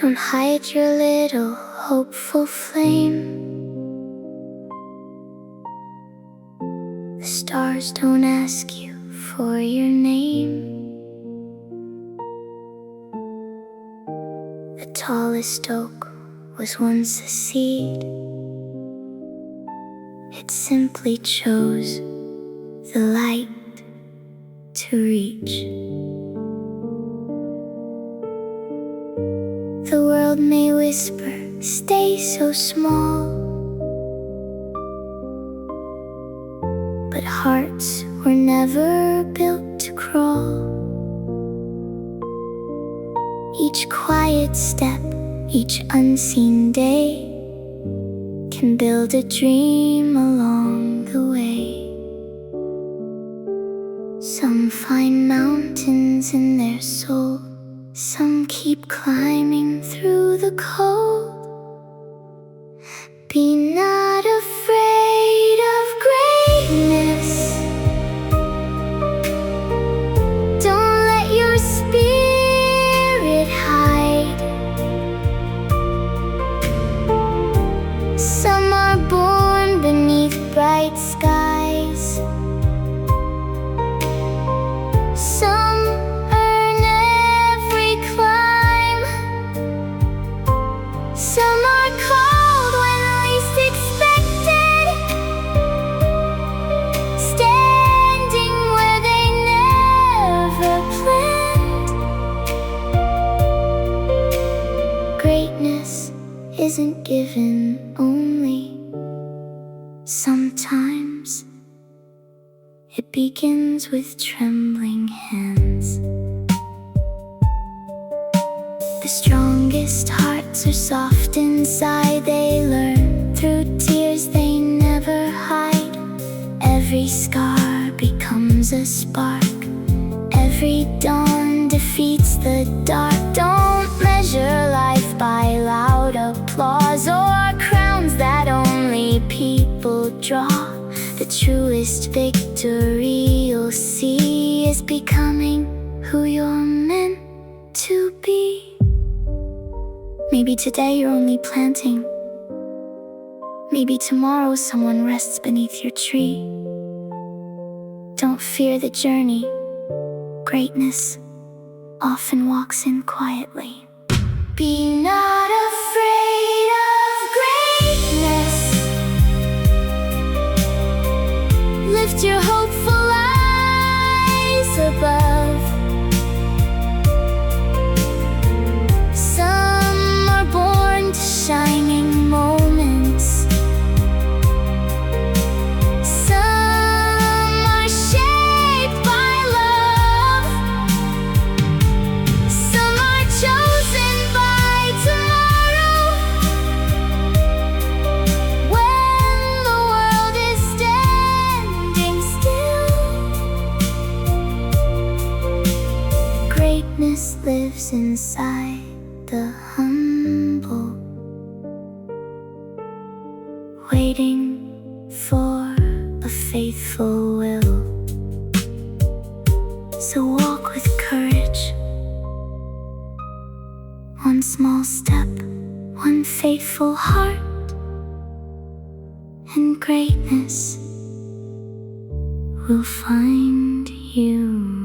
Don't hide your little hopeful flame. The stars don't ask you for your name. The tallest oak was once a seed. It simply chose the light to reach. The world may whisper, stay so small, but hearts were never built to crawl. Each quiet step, each unseen day can build a dream along the way. Some find mountains in their soul, some keep climbing through the cold. Be not afraid of greatness. Don't let your spirit hide. Some are born beneath bright skies. Some earn every climb. Some are called when least expected, standing where they never planned. Greatness isn't given only. Sometimes it begins with trembling hands. The strongest hearts are soft inside. They learn through tears they never hide. Every scar becomes a spark. Every dawn defeats the dark. Don't measure life by loud applause or crowns that only people draw. The truest victory you'll see is becoming who you're meant to be. Maybe today you're only planting. Maybe tomorrow someone rests beneath your tree. Don't fear the journey. Greatness often walks in quietly. Be not afraid of greatness. Lift your hopeful eyes above. Some are born to shining moments. Some are shaped by love. Some are chosen by tomorrow. When the world is standing still, greatness lives inside the humble, waiting for a faithful will. So walk with courage. One small step, one faithful heart, and greatness will find you.